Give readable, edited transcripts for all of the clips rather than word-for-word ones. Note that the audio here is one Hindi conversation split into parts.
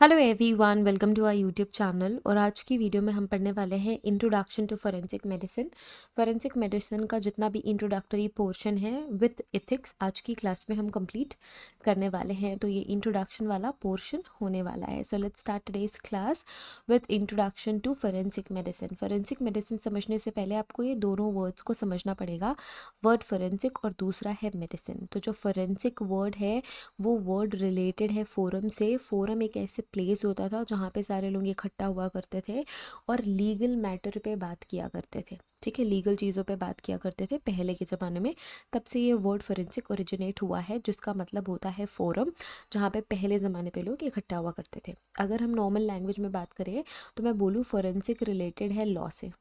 Hello everyone, welcome to our YouTube channel. और आज की वीडियो में हम पढ़ने वाले हैं introduction to forensic medicine. Forensic medicine का जितना भी इंट्रोडक्टरी पोर्शन है विद एथिक्स आज की क्लास में हम कंप्लीट करने वाले हैं। तो ये इंट्रोडक्शन वाला पोर्शन होने वाला है। So let's start today's class with introduction to forensic medicine. Forensic medicine समझने से पहले आपको ये दोनों वर्ड्स को समझना पड़ेगा, वर्ड फोरेंसिक और दूसरा है मेडिसिन। तो जो फोरेंसिक वर्ड है वो वर्ड रिलेटेड है फोरम से। फोरम एक ऐसे प्लेस होता था जहाँ पे सारे लोग इकट्ठा हुआ करते थे और लीगल मैटर पे बात किया करते थे। ठीक है, लीगल चीज़ों पे बात किया करते थे पहले के ज़माने में। तब से ये वर्ड फोरेंसिक ओरिजिनेट हुआ है, जिसका मतलब होता है फोरम, जहाँ पे पहले ज़माने पे लोग इकट्ठा हुआ करते थे। अगर हम नॉर्मल लैंग्वेज में बात करें तो मैं बोलूँ फोरेंसिक रिलेटेड है लॉ से।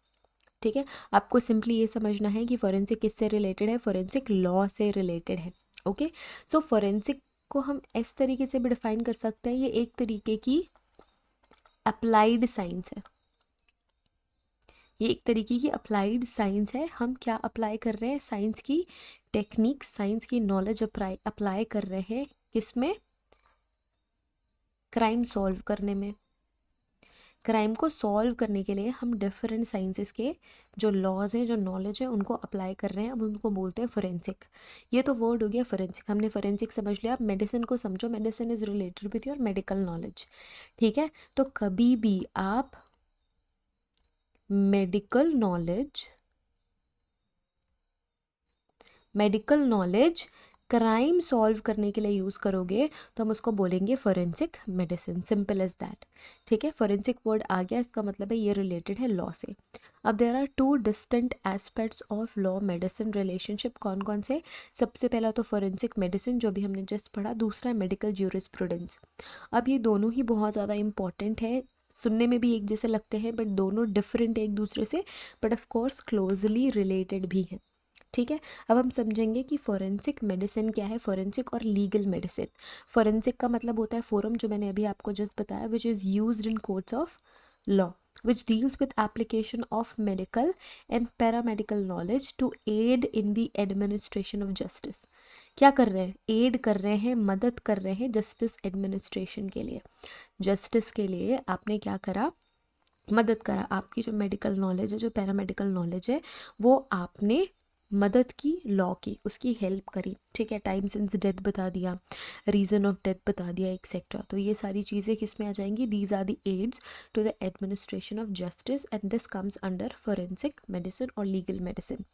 ठीक है, आपको सिंपली ये समझना है कि फोरेंसिक किससे रिलेटेड है, फोरेंसिक लॉ से रिलेटेड है। ओके, सो फोरेंसिक को हम इस तरीके से भी डिफाइन कर सकते हैं, ये एक तरीके की अप्लाइड साइंस है। ये एक तरीके की अप्लाइड साइंस है। हम क्या अप्लाई कर रहे हैं, साइंस की टेक्निक, साइंस की नॉलेज अप्लाई कर रहे हैं किसमें, क्राइम सॉल्व करने में। क्राइम को सॉल्व करने के लिए हम डिफरेंट साइंसेस के जो लॉज हैं, जो नॉलेज है, उनको अप्लाई कर रहे हैं। अब उनको बोलते हैं फोरेंसिक। ये तो वर्ड हो गया फोरेंसिक। हमने फोरेंसिक समझ लिया। अब मेडिसिन को समझो। Medicine is related with your medical knowledge. ठीक है, तो कभी भी आप मेडिकल नॉलेज क्राइम सॉल्व करने के लिए यूज़ करोगे तो हम उसको बोलेंगे forensic medicine. Simple as that. ठीक है, फोरेंसिक वर्ड आ गया, इसका मतलब है ये रिलेटेड है लॉ से। अब there are two distant aspects of law medicine relationship. कौन कौन से? सबसे पहला तो फोरेंसिक मेडिसिन जो भी हमने जस्ट पढ़ा, दूसरा है मेडिकल ज्यूरिस्प्रूडेंस। अब ये दोनों ही बहुत ज़्यादा इंपॉर्टेंट है। सुनने में भी एक जैसे लगते हैं बट दोनों डिफरेंट है एक दूसरे से, but of course closely related भी हैं। ठीक है, अब हम समझेंगे कि फोरेंसिक मेडिसिन क्या है, फोरेंसिक और लीगल मेडिसिन। फोरेंसिक का मतलब होता है फोरम, जो मैंने अभी आपको जस्ट बताया, which is used in courts of law, which deals with application of medical and paramedical knowledge to aid in the administration of justice। क्या कर रहे हैं? एड कर रहे हैं, मदद कर रहे हैं जस्टिस एडमिनिस्ट्रेशन के लिए। जस्टिस के लिए आपने क्या करा, मदद करा। आपकी जो मेडिकल नॉलेज है, जो पैरामेडिकल नॉलेज है, वो आपने मदद की, लॉ की, उसकी हेल्प करी। ठीक है, टाइम सिंस डेथ बता दिया, रीज़न ऑफ डेथ बता दिया, एक्सेट्रा। तो ये सारी चीज़ें किस में आ जाएंगी? These are the aids to the administration of justice and this comes under forensic medicine और legal medicine.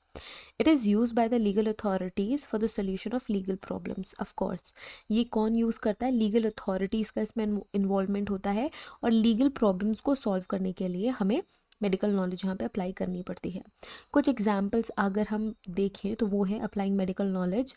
It is use by the legal authorities for the solution of legal problems. Of course ये कौन यूज़ करता है? लीगल अथॉरिटीज़ का इसमें इन्वॉल्वमेंट होता है और लीगल प्रॉब्लम्स को सॉल्व करने के लिए हमें मेडिकल नॉलेज यहाँ पे अप्लाई करनी पड़ती है। कुछ एग्जाम्पल्स अगर हम देखें तो वो है applying medical knowledge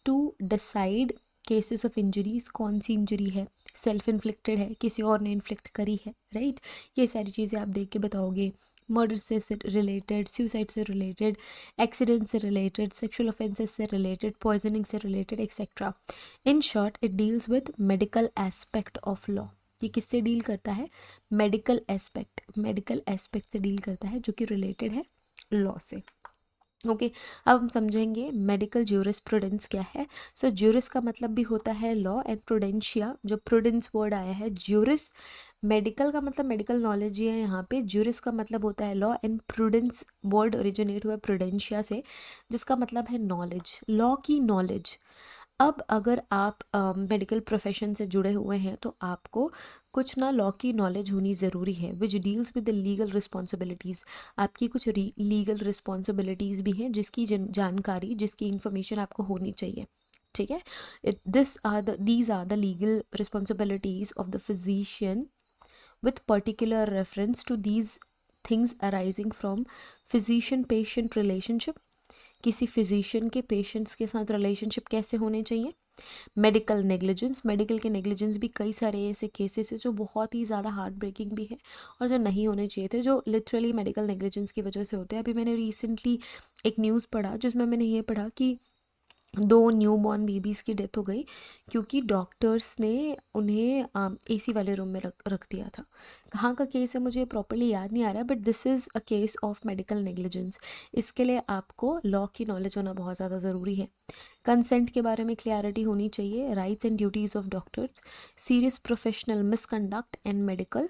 to decide cases of injuries. कौन सी इंजरी है, सेल्फ इन्फ्लिक्टेड है, किसी और ने इन्फ्लिक्ट करी है, राइट? ये सारी चीज़ें आप देख के बताओगे। मर्डर से रिलेटेड, सुसाइड से रिलेटेड, एक्सीडेंट से रिलेटेड, सेक्सुअल ऑफेंसेस से रिलेटेड, पॉइजनिंग से related, etcetera. In short it deals with medical aspect of law. ये किससे डील करता है? मेडिकल एस्पेक्ट से डील करता है, जो कि रिलेटेड है लॉ से। ओके, अब हम समझेंगे मेडिकल ज्यूरिस्प्रूडेंस क्या है। सो ज्यूरिस का मतलब भी होता है लॉ, एंड प्रूडेंशिया, जो प्रूडेंस वर्ड आया है, ज्यूरिस मेडिकल का मतलब मेडिकल नॉलेज ही है यहाँ पे। ज्यूरिस का मतलब होता है law, and prudence word originate हुआ प्रूडेंशिया से, जिसका मतलब है नॉलेज, लॉ की नॉलेज। अब अगर आप मेडिकल प्रोफेशन से जुड़े हुए हैं तो आपको कुछ ना लॉ की नॉलेज होनी ज़रूरी है, which deals with the legal responsibilities. आपकी कुछ लीगल रिस्पॉन्सिबिलिटीज़ भी हैं, जिसकी जानकारी, जिसकी इंफॉर्मेशन आपको होनी चाहिए। ठीक है, these are the legal responsibilities of the physician with particular reference to these things arising from physician patient relationship। किसी फिजिशियन के पेशेंट्स के साथ रिलेशनशिप कैसे होने चाहिए। मेडिकल नेग्लिजेंस, मेडिकल के नेग्लिजेंस भी कई सारे ऐसे केसेस है जो बहुत ही ज़्यादा हार्ट ब्रेकिंग भी है और जो नहीं होने चाहिए थे, जो लिटरली मेडिकल नेग्लिजेंस की वजह से होते हैं। अभी मैंने रिसेंटली एक न्यूज़ पढ़ा जिसमें मैंने ये पढ़ा कि 2 न्यूबॉर्न बेबीज़ की डेथ हो गई क्योंकि डॉक्टर्स ने उन्हें एसी वाले रूम में रख दिया था। कहाँ का केस है मुझे प्रॉपर्ली याद नहीं आ रहा है, but this is a case of medical negligence. इसके लिए आपको लॉ की नॉलेज होना बहुत ज़्यादा ज़रूरी है। कंसेंट के बारे में क्लियरिटी होनी चाहिए, rights and duties of doctors, serious professional misconduct and medical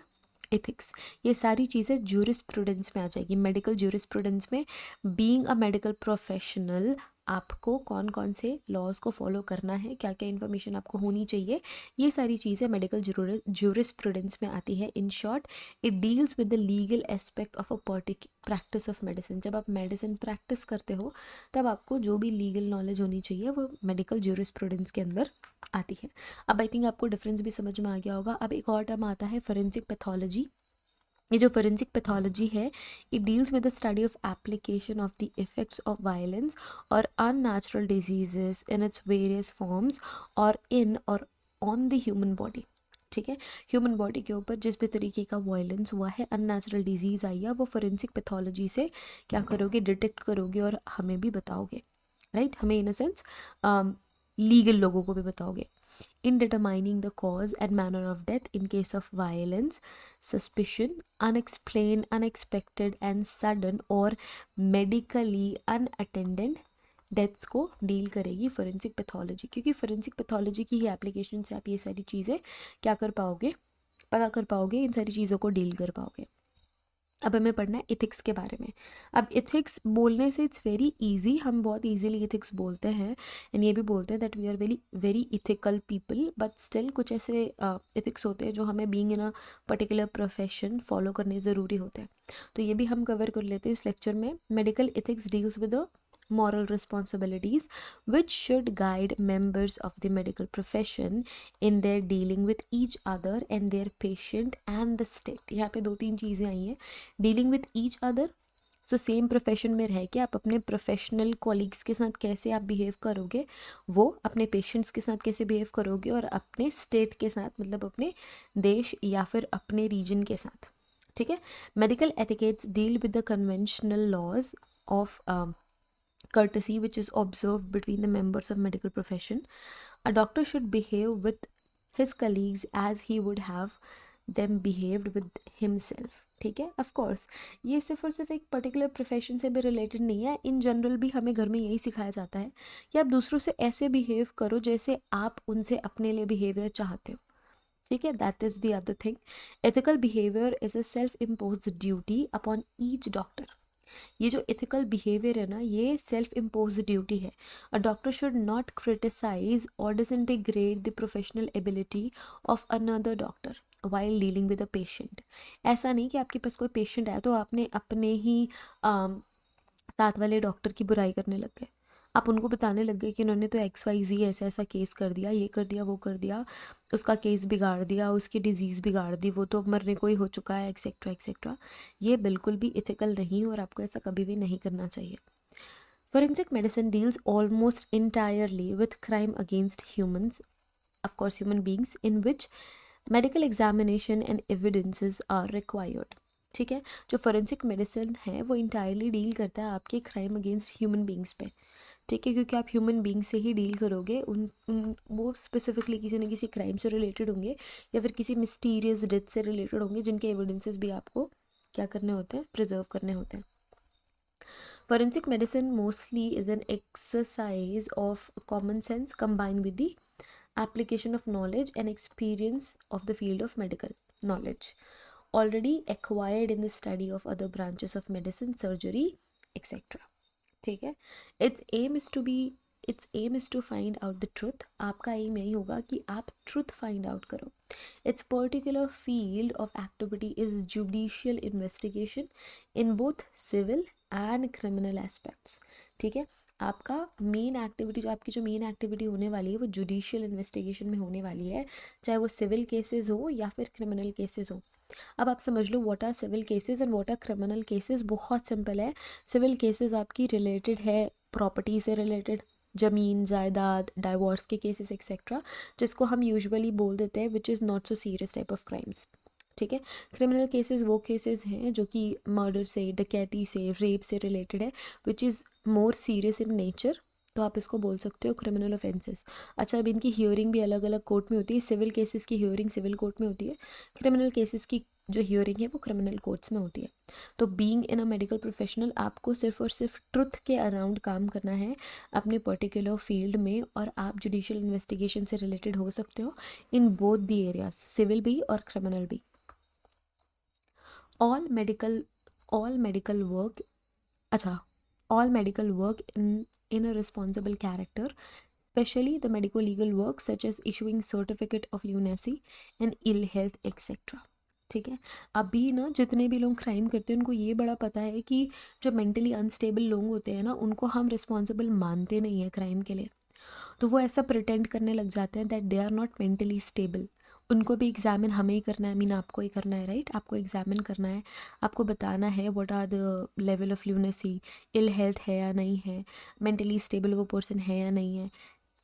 ethics, ये सारी चीज़ें ज्यूरिस्प्रूडेंस में आ जाएगी। मेडिकल ज्यूरिस्प्रूडेंस में बीइंग अ मेडिकल प्रोफेशनल आपको कौन कौन से लॉज को फॉलो करना है, क्या क्या इन्फॉर्मेशन आपको होनी चाहिए, ये सारी चीज़ें मेडिकल ज्यूरिस्प्रूडेंस में आती है। In short it deals with the legal aspect of a पर्टिक practice of medicine. जब आप मेडिसिन प्रैक्टिस करते हो तब आपको जो भी लीगल नॉलेज होनी चाहिए वो मेडिकल ज्यूरिस्प्रूडेंस के अंदर आती है। अब आई थिंक आपको डिफरेंस भी समझ में आ गया होगा। अब एक और टर्म आता है फोरेंसिक पैथोलॉजी। ये जो फोरेंसिक पैथोलॉजी है, it deals with the study of application of the effects of violence और unnatural diseases in its various forms और इन और ऑन द ह्यूमन बॉडी। ठीक है, ह्यूमन बॉडी के ऊपर जिस भी तरीके का वायलेंस हुआ है, अननेचुरल डिजीज़ आई है, वो फोरेंसिक पैथोलॉजी से क्या करोगे, डिटेक्ट करोगे और हमें भी बताओगे। राइट, हमें इन अ सेंस लीगल लोगों को भी बताओगे। In determining the cause and manner of death in case of violence, suspicion, unexplained, unexpected and sudden or medically unattended deaths को डील करेगी फोरेंसिक पैथोलॉजी, क्योंकि फोरेंसिक पैथोलॉजी की ही एप्लीकेशन से आप ये सारी चीज़ें क्या कर पाओगे, पता कर पाओगे, इन सारी चीज़ों को डील कर पाओगे। अब हमें पढ़ना है इथिक्स के बारे में। अब इथिक्स बोलने से इट्स वेरी इजी, हम बहुत इजीली इथिक्स बोलते हैं एंड ये भी बोलते हैं that we are very very ethical people, but still कुछ ऐसे इथिक्स होते हैं जो हमें being in a particular profession follow करने ज़रूरी होते हैं। तो ये भी हम कवर कर लेते हैं इस लेक्चर में। Medical ethics deals with the moral responsibilities which should guide members of the medical profession in their dealing with each other and their patient and the state। यहाँ पे 2-3 चीज़ें आई हैं। Dealing with each other, so same profession में रह के आप अपने प्रोफेशनल कॉलीग्स के साथ कैसे आप बिहेव करोगे, वो अपने पेशेंट्स के साथ कैसे बिहेव करोगे, और अपने स्टेट के साथ मतलब अपने देश या फिर अपने रीजन के साथ। ठीक है, medical etiquettes deal with the conventional laws of courtesy which is observed between the members of medical profession. A doctor should behave with his colleagues as he would have them behaved with himself। ठीक है, ऑफ कोर्स ये सिर्फ और सिर्फ एक पर्टिकुलर प्रोफेशन से भी रिलेटेड नहीं है, इन जनरल भी हमें घर में यही सिखाया जाता है कि आप दूसरों से ऐसे बिहेव करो जैसे आप उनसे अपने लिए बिहेवियर चाहते हो। ठीक है, that is the other thing. Ethical behaviour is a self impose duty upon each doctor. ये जो इथिकल बिहेवियर है ना, ये सेल्फ इम्पोज ड्यूटी है। A doctor should not criticise और disintegrate the professional ability of another doctor while dealing with a patient. ऐसा नहीं कि आपके पास कोई पेशेंट आया तो आपने अपने ही साथ वाले डॉक्टर की बुराई करने लग गए। आप उनको बताने लग गए कि उन्होंने तो XYZ ऐसा ऐसा केस कर दिया, ये कर दिया, वो कर दिया, उसका केस बिगाड़ दिया, उसकी डिजीज़ बिगाड़ दी, वो तो मरने को ही हो चुका है, एक्सेट्रा एक्सेट्रा। ये बिल्कुल भी इथिकल नहीं और आपको ऐसा कभी भी नहीं करना चाहिए। Forensic medicine deals almost entirely with crime against humans, of course human beings, in which medical examination and evidences are required. ठीक है, जो फोरेंसिक मेडिसिन है वो इंटायरली डील करता है आपके क्राइम अगेंस्ट ह्यूमन बींग्स पे। ठीक है, क्योंकि आप ह्यूमन बींग से ही डील करोगे, उन वो स्पेसिफिकली किसी न किसी क्राइम से रिलेटेड होंगे या फिर किसी मिस्टीरियस डेथ से रिलेटेड होंगे, जिनके एविडेंसेस भी आपको क्या करने होते हैं, प्रिजर्व करने होते हैं। Forensic medicine mostly is an exercise of common sense combined with the application of knowledge and experience of the field of medical knowledge already acquired in the study of other branches of medicine, surgery, etc। ठीक है, its aim is to find out the truth। आपका एम यही होगा कि आप ट्रूथ फाइंड आउट करो। its particular field of activity is judicial investigation in both civil and criminal aspects। ठीक है, आपका मेन एक्टिविटी जो मेन एक्टिविटी होने वाली है वो जुडिशियल इन्वेस्टिगेशन में होने वाली है, चाहे वो सिविल केसेस हो या फिर क्रिमिनल केसेस हो। अब आप समझ लो what are civil cases and what are criminal cases. बहुत सिंपल है, सिविल केसेस आपकी रिलेटेड है प्रॉपर्टी से रिलेटेड, ज़मीन जायदाद, डाइवोर्स के केसेस एक्सेट्रा, जिसको हम यूजुअली बोल देते हैं which is not so serious type of crimes. ठीक है, क्रिमिनल केसेस वो केसेस हैं जो कि मर्डर से, डकैती से, रेप से रिलेटेड है, which is more serious in nature तो आप इसको बोल सकते हो क्रिमिनल ऑफेंसेस। अच्छा, अब इनकी हियरिंग भी अलग अलग कोर्ट में होती है। सिविल केसेस की हियरिंग सिविल कोर्ट में होती है, क्रिमिनल केसेस की जो हियरिंग है वो क्रिमिनल कोर्ट्स में होती है। तो being in a medical professional आपको सिर्फ और सिर्फ ट्रुथ के अराउंड काम करना है अपने पर्टिकुलर फील्ड में, और आप जुडिशियल इन्वेस्टिगेशन से रिलेटेड हो सकते हो in both the areas, civil भी और क्रिमिनल भी। All medical all medical work अच्छा all medical work in a responsible character, especially the medical legal work such as issuing certificate of lunacy and ill health etc. ठीक है, अभी ना जितने भी लोग क्राइम करते हैं उनको ये बड़ा पता है कि जो मेंटली अनस्टेबल लोग होते हैं ना, उनको हम रिस्पॉन्सिबल मानते नहीं है क्राइम के लिए। तो वो ऐसा प्रिटेंड करने लग जाते हैं that they are not mentally stable. उनको भी एग्जामिन हमें ही करना है, मीन आपको ही करना है, राइट? आपको एग्जामिन करना है, आपको बताना है what are the level of lunacy, ill health है या नहीं है, मेंटली स्टेबल वो पर्सन है या नहीं है,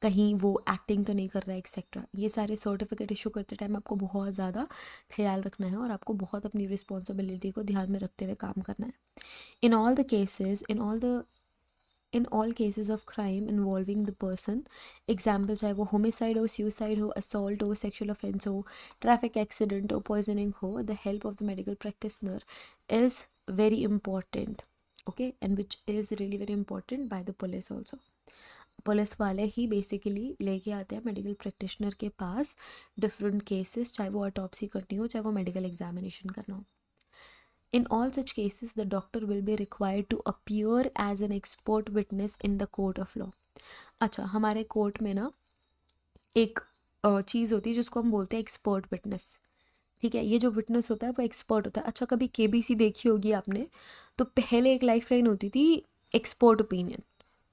कहीं वो एक्टिंग तो नहीं कर रहा है एक्सेट्रा। ये सारे सर्टिफिकेट इशू करते टाइम आपको बहुत ज़्यादा ख्याल रखना है और आपको बहुत अपनी रिस्पॉन्सिबिलिटी को ध्यान में रखते हुए काम करना है। In all the cases in all cases of crime involving the person, example चाहे वो होमिसाइड हो, सुसाइड हो, असॉल्ट हो, सेक्शुअल ऑफेंस हो, ट्रैफिक एक्सीडेंट हो, पॉइजनिंग हो, the help of the medical practitioner is very important, okay, and which is really very important by the police also. Police वाले ही बेसिकली लेके आते हैं मेडिकल प्रैक्टिशनर के पास डिफरेंट केसेस, चाहे वो ऑटोप्सी करनी हो, चाहे वो मेडिकल एग्जामिनेशन करना हो। In all such cases, the doctor will be required to appear as an expert witness in the court of law. अच्छा, हमारे कोर्ट में ना एक चीज़ होती है जिसको हम बोलते हैं एक्सपर्ट विटनेस। ठीक है, ये जो विटनेस होता है वो एक्सपर्ट होता है। अच्छा, कभी केबीसी देखी होगी आपने, तो पहले एक लाइफ लाइन होती थी एक्सपर्ट ओपिनियन,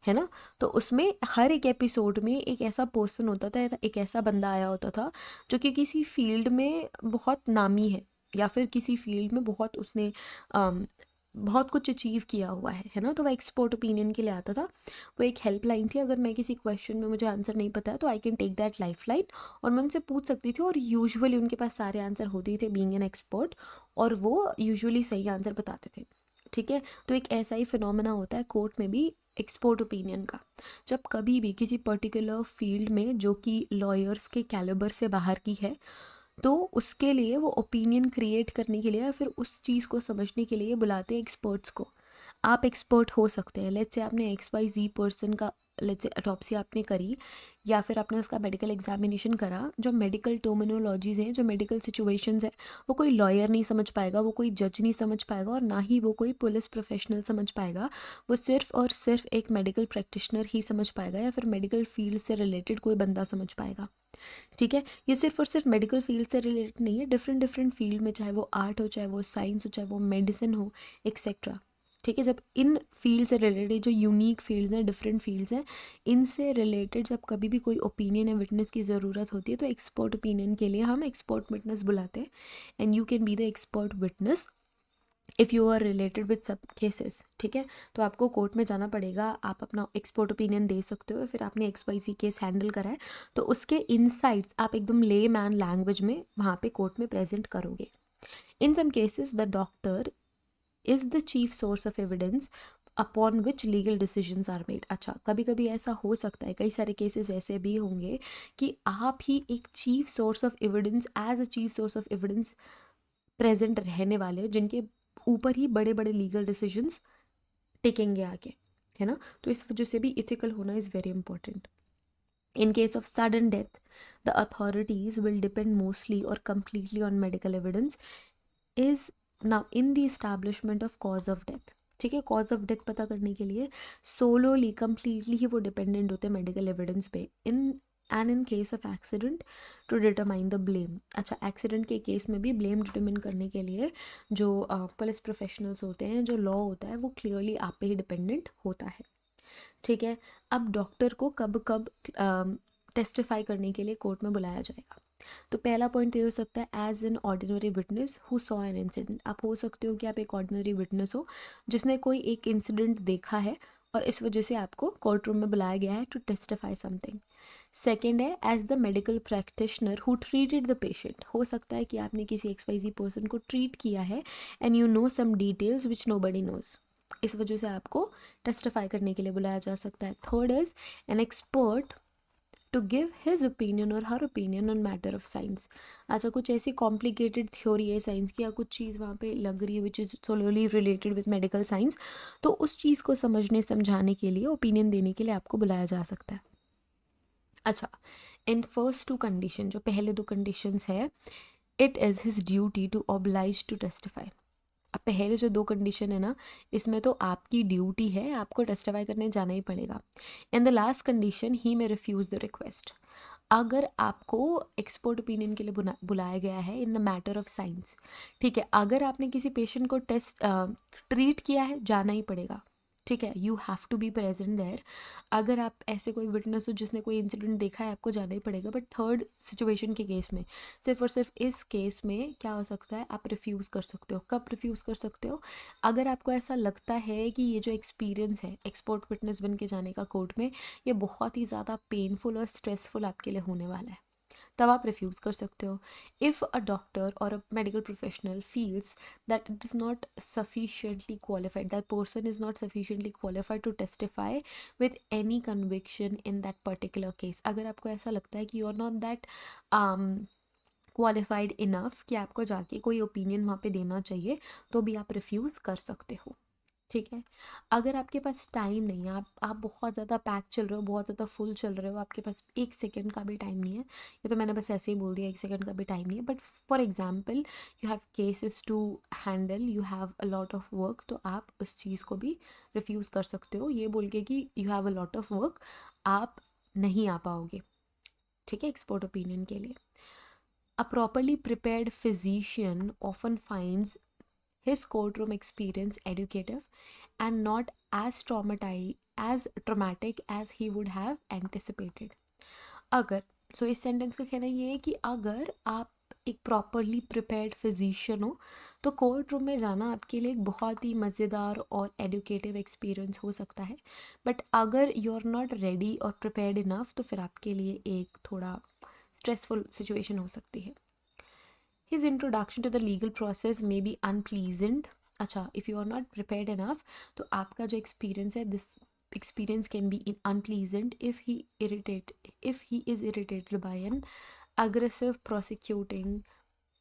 है ना? तो उसमें हर एक एपिसोड में एक ऐसा पर्सन होता था, एक ऐसा बंदा आया होता था जो कि किसी फील्ड में बहुत नामी है, या फिर किसी फील्ड में बहुत उसने बहुत कुछ अचीव किया हुआ है ना? तो वह एक्सपर्ट ओपिनियन के लिए आता था। वो एक हेल्पलाइन थी, अगर मैं किसी क्वेश्चन में मुझे आंसर नहीं पता है तो I can take that life line और मैं उनसे पूछ सकती थी, और यूजुअली उनके पास सारे आंसर होते ही थे बीइंग एन एक्सपर्ट, और वो यूजुअली सही आंसर बताते थे। ठीक है, तो एक ऐसा ही फिनोमेना होता है कोर्ट में भी एक्सपर्ट ओपिनियन का। जब कभी भी किसी पर्टिकुलर फील्ड में जो कि लॉयर्स के कैलिबर से बाहर की है, तो उसके लिए वो ओपिनियन क्रिएट करने के लिए या फिर उस चीज़ को समझने के लिए बुलाते हैं एक्सपर्ट्स को। आप एक्सपर्ट हो सकते हैं, लेट्स से आपने XYZ पर्सन का लेट्स से ऑटोप्सी आपने करी, या फिर आपने उसका मेडिकल एग्जामिनेशन करा, जो मेडिकल टर्मिनोलॉजीज़ हैं, जो मेडिकल सिचुएशंस हैं, वो कोई लॉयर नहीं समझ पाएगा, वो कोई जज नहीं समझ पाएगा, और ना ही वो कोई पुलिस प्रोफेशनल समझ पाएगा। वो सिर्फ और सिर्फ एक मेडिकल प्रैक्टिशनर ही समझ पाएगा, या फिर मेडिकल फील्ड से रिलेटेड कोई बंदा समझ पाएगा। ठीक है, ये सिर्फ और सिर्फ मेडिकल फील्ड से रिलेटेड नहीं है, डिफरेंट डिफरेंट फील्ड में, चाहे वो आर्ट हो, चाहे वो साइंस हो, चाहे वो मेडिसिन हो, एक्सेट्रा। ठीक है, जब इन फील्ड से रिलेटेड जो यूनिक फील्ड्स हैं, डिफरेंट फील्ड्स हैं, इनसे रिलेटेड जब कभी भी कोई ओपिनियन या विटनेस की ज़रूरत होती है, तो एक्सपर्ट ओपिनियन के लिए हम एक्सपर्ट विटनेस बुलाते हैं, and you can be the expert witness if you are related with सब केसेस। ठीक है, तो आपको कोर्ट में जाना पड़ेगा, आप अपना एक्सपर्ट ओपिनियन दे सकते हो, फिर आपने XYZ केस हैंडल करा है तो उसके इनसाइट्स आप एकदम ले मैन लैंग्वेज में वहाँ पे कोर्ट में प्रेजेंट करोगे। In some cases the doctor is the chief source of evidence upon which legal decisions are made. अच्छा, कभी कभी ऐसा हो सकता है, कई सारे केसेस ऐसे भी होंगे कि आप ही एक chief source of evidence, as a chief source of evidence present रहने वाले हैं, जिनके ऊपर ही बड़े बड़े लीगल डिसीजंस टिकेंगे आगे, है ना? तो इस वजह से भी इथिकल होना is very important. In case of sudden death, the authorities will depend mostly or completely on medical evidence is now in the establishment of cause of death। ठीक है, कॉज ऑफ डेथ पता करने के लिए सोलोली कंप्लीटली ही वो डिपेंडेंट होते हैं मेडिकल एविडेंस पे। In case of accident to determine the blame. अच्छा, एक्सीडेंट के केस में भी ब्लेम डिटरमिन करने के लिए जो पुलिस प्रोफेशनल्स होते हैं, जो लॉ होता है, वो क्लियरली आप पे ही डिपेंडेंट होता है। ठीक है, अब डॉक्टर को कब कब टेस्टिफाई करने के लिए कोर्ट में बुलाया जाएगा। तो पहला पॉइंट ये हो सकता है as an ordinary witness who saw an incident. आप हो सकते हो कि आप एक ऑर्डिनरी विटनेस हो जिसने कोई एक इंसिडेंट देखा है और इस वजह से आपको कोर्ट रूम में बुलाया गया है टू टेस्टिफाई समथिंग। सेकेंड है as the medical practitioner who treated the patient. हो सकता है कि आपने किसी XYZ पर्सन को ट्रीट किया है and you know some details which nobody knows. इस वजह से आपको टेस्टिफाई करने के लिए बुलाया जा सकता है. Third is an expert to give his opinion और her opinion on matter of science. अच्छा, कुछ ऐसी कॉम्प्लिकेटेड थ्योरी है साइंस की या कुछ चीज़ वहाँ पे लग रही है which is solely related with medical science, तो उस चीज़ को समझने समझाने के लिए, ओपिनियन देने के लिए आपको बुलाया जा सकता है. अच्छा, इन फर्स्ट टू कंडीशन, जो पहले दो कंडीशंस है, it is his duty to oblige to testify. अब पहले जो दो कंडीशन है ना, इसमें तो आपकी ड्यूटी है, आपको टेस्टिफाई करने जाना ही पड़ेगा. इन द लास्ट कंडीशन ही में रिफ्यूज़ द रिक्वेस्ट. अगर आपको एक्सपर्ट ओपिनियन के लिए बुलाया गया है in the matter of science, ठीक है, अगर आपने किसी पेशेंट को ट्रीट किया है, जाना ही पड़ेगा. ठीक है, you have to be present there. अगर आप ऐसे कोई विटनेस हो जिसने कोई इंसिडेंट देखा है, आपको जाना ही पड़ेगा. बट थर्ड सिचुएशन के केस में, सिर्फ और सिर्फ इस केस में क्या हो सकता है, आप रिफ्यूज़ कर सकते हो. कब रिफ्यूज़ कर सकते हो? अगर आपको ऐसा लगता है कि ये जो एक्सपीरियंस है एक्सपर्ट विटनेस बन के जाने का कोर्ट में, ये बहुत ही ज़्यादा पेनफुल और स्ट्रेसफुल आपके लिए होने वाला है, तब आप रिफ्यूज़ कर सकते हो. इफ़ अ डॉक्टर और a medical professional feels that it is not sufficiently qualified, that person is not sufficiently qualified to testify with any conviction in that particular case. अगर आपको ऐसा लगता है कि you are not that qualified enough कि आपको जाके कोई ओपिनियन वहाँ पे देना चाहिए, तो भी आप रिफ्यूज़ कर सकते हो. ठीक है, अगर आपके पास टाइम नहीं है, आप बहुत ज़्यादा पैक चल रहे हो, बहुत ज़्यादा फुल चल रहे हो, आपके पास एक सेकंड का भी टाइम नहीं है, ये तो मैंने बस ऐसे ही बोल दिया, एक सेकंड का भी टाइम नहीं है, but for example you have cases to handle, you have a lot of work, तो आप उस चीज़ को भी रिफ्यूज़ कर सकते हो ये बोल के कि you have a lot of work, आप नहीं आ पाओगे. ठीक है, एक्सपर्ट ओपिनियन के लिए. A properly prepared physician often finds his courtroom experience educative and not as traumatic as he would have anticipated. अगर इस सेंटेंस का कहना ये है कि अगर आप एक प्रॉपरली प्रिपेयर्ड फिजिशियन हो, तो कोर्ट रूम में जाना आपके लिए एक बहुत ही मज़ेदार और एडुकेटिव एक्सपीरियंस हो सकता है. बट अगर यू आर नॉट रेडी और प्रिपेयर्ड इनफ, तो फिर आपके लिए एक थोड़ा स्ट्रेसफुल सिचुएशन हो सकती है. His introduction to the legal process may be unpleasant. अच्छा, if you are not prepared enough, तो आपका जो experience है, this experience can be unpleasant if he is irritated by an aggressive prosecuting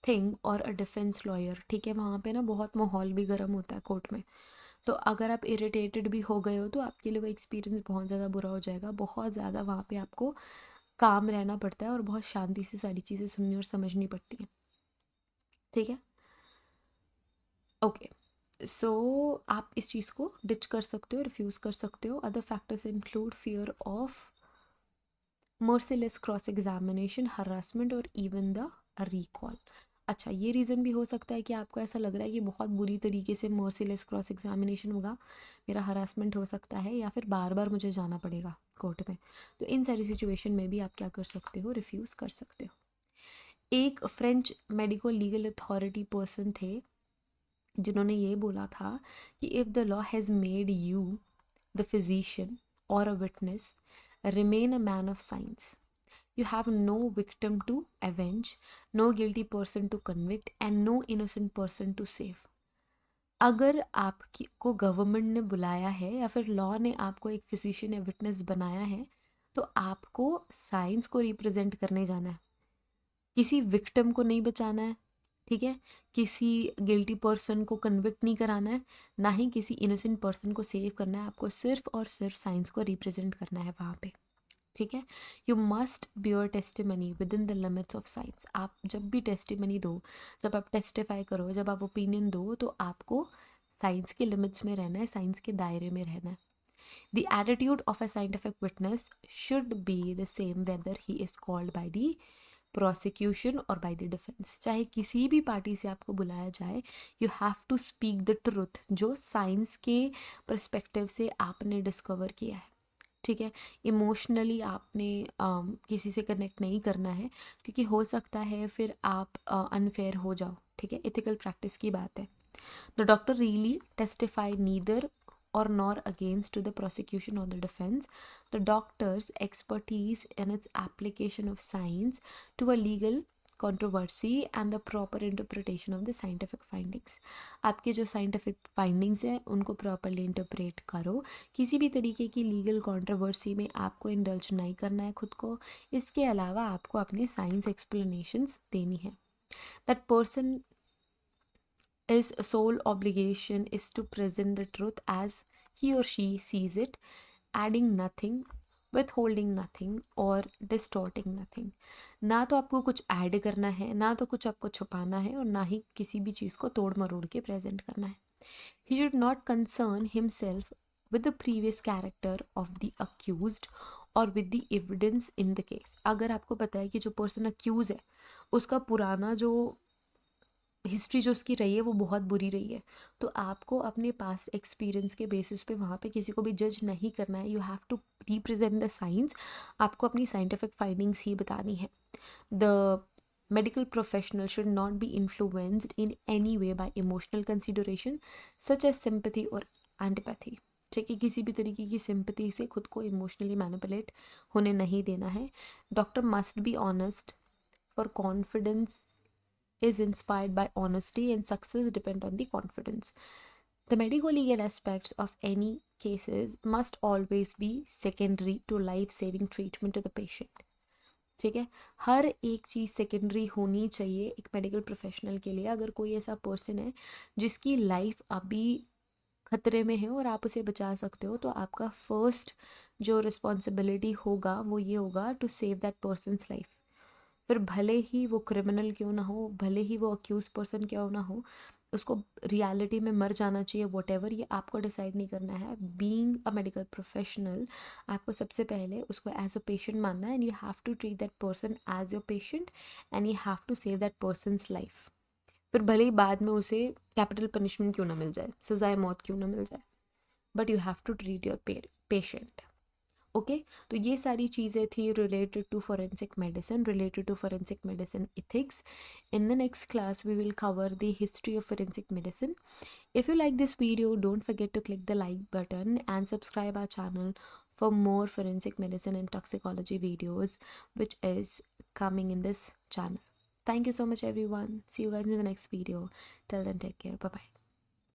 thing or a defense lawyer. ठीक है, वहाँ पे ना बहुत माहौल भी गर्म होता है कोर्ट में, तो अगर आप इरिटेटेड भी हो गए हो, तो आपके लिए वो एक्सपीरियंस बहुत ज़्यादा बुरा हो जाएगा. बहुत ज़्यादा वहाँ पे आपको काम रहना पड़ता है और बहुत शांति से सारी चीज़ें सुननी और समझनी पड़ती हैं. ठीक है, ओके. सो आप इस चीज़ को डिच कर सकते हो, रिफ्यूज़ कर सकते हो. Other factors include fear of merciless cross examination, harassment और इवन द रिकॉल. अच्छा, ये रीज़न भी हो सकता है कि आपको ऐसा लग रहा है कि बहुत बुरी तरीके से मर्सिलेस क्रॉस एग्जामिनेशन होगा, मेरा हरासमेंट हो सकता है, या फिर बार बार मुझे जाना पड़ेगा कोर्ट में. तो इन सारी सिचुएशन में भी आप क्या कर सकते हो, रिफ्यूज़ कर सकते हो. एक French medico legal authority person थे जिन्होंने ये बोला था कि if the law has made you the physician और a witness, remain a man of science. You have no victim to avenge, no guilty person to convict and no innocent person to save. अगर आपकी को गवर्नमेंट ने बुलाया है या फिर लॉ ने आपको एक फिजिशियन या विटनेस बनाया है, तो आपको साइंस को रिप्रेजेंट करने जाना है, किसी विक्टिम को नहीं बचाना है. ठीक है, किसी गिल्टी पर्सन को कन्विक्ट नहीं कराना है, ना ही किसी इनोसेंट पर्सन को सेव करना है. आपको सिर्फ और सिर्फ साइंस को रिप्रेजेंट करना है वहाँ पे. ठीक है, you must bear testimony within the limits of science. आप जब भी टेस्टिमनी दो, जब आप टेस्टिफाई करो, जब आप ओपिनियन दो, तो आपको साइंस के लिमिट्स में रहना है, साइंस के दायरे में रहना है. The attitude of a scientific witness should be the same whether he is called by the prosecution और बाय द डिफेंस. चाहे किसी भी पार्टी से आपको बुलाया जाए, you have to speak the truth, जो साइंस के पर्सपेक्टिव से आपने डिस्कवर किया है. ठीक है, इमोशनली आपने किसी से कनेक्ट नहीं करना है, क्योंकि हो सकता है फिर आप अनफेयर हो जाओ. ठीक है, एथिकल प्रैक्टिस की बात है. The doctor really testify neither or nor against to the prosecution or the defense. The doctor's expertise in its application of science to a legal controversy and the proper interpretation of the scientific findings. आपके जो साइंटिफिक फाइंडिंग्स हैं उनको प्रॉपरली इंटरप्रेट करो। किसी भी तरीके की लीगल कंट्रोवर्सी में आपको इंडल्ज नहीं करना है खुद को। इसके अलावा आपको अपने साइंस एक्सप्लेनेशंस देनी है। That person his sole obligation is to present the truth as he or she sees it, adding nothing, withholding nothing और distorting nothing। ना तो आपको कुछ ऐड करना है, ना तो कुछ आपको छुपाना है, और ना ही किसी भी चीज़ को तोड़ मरोड़ के प्रेजेंट करना है। He should not concern himself with the previous character of the accused और with the evidence in the case। अगर आपको पता है कि जो पर्सन अक्यूज है उसका पुराना जो हिस्ट्री जो उसकी रही है वो बहुत बुरी रही है, तो आपको अपने पास एक्सपीरियंस के बेसिस पे वहाँ पे किसी को भी जज नहीं करना है। You have to represent the science. आपको अपनी साइंटिफिक फाइंडिंग्स ही बतानी है। The medical professional should not be influenced in any way by emotional consideration such as sympathy और एंटिपैथी। ठीक है, किसी भी तरीके की सिंपैथी से खुद को इमोशनली मैनिपुलेट होने नहीं देना है। Doctor must be honest for confidence is inspired by honesty and success depend on the confidence. The medico-legal aspects of any cases must always be secondary to life-saving treatment to the patient। ठीक है, हर एक चीज़ सेकेंडरी होनी चाहिए एक मेडिकल प्रोफेशनल के लिए। अगर कोई ऐसा पर्सन है जिसकी लाइफ अभी खतरे में है और आप उसे बचा सकते हो, तो आपका फर्स्ट जो रिस्पॉन्सिबिलिटी होगा वो ये होगा to save that person's life. फिर भले ही वो क्रिमिनल क्यों ना हो, भले ही वो अक्यूज पर्सन क्यों ना हो, उसको रियलिटी में मर जाना चाहिए वॉट एवर, ये आपको डिसाइड नहीं करना है। बीइंग अ मेडिकल प्रोफेशनल आपको सबसे पहले उसको एज अ पेशेंट मानना है, and you have to treat that person as your patient and you have to save that person's life. फिर भले ही बाद में उसे कैपिटल पनिशमेंट क्यों ना मिल जाए, सजाए मौत क्यों ना मिल जाए, but you have to treat your patient. Okay, तो ये सारी चीज़ें थी related to forensic medicine ethics। In the next class we will cover the history of forensic medicine। If you like this video, don't forget to click the like button and subscribe our channel for more forensic medicine and toxicology videos which is coming in this channel। Thank you so much everyone, see you guys in the next video, till then take care, bye bye।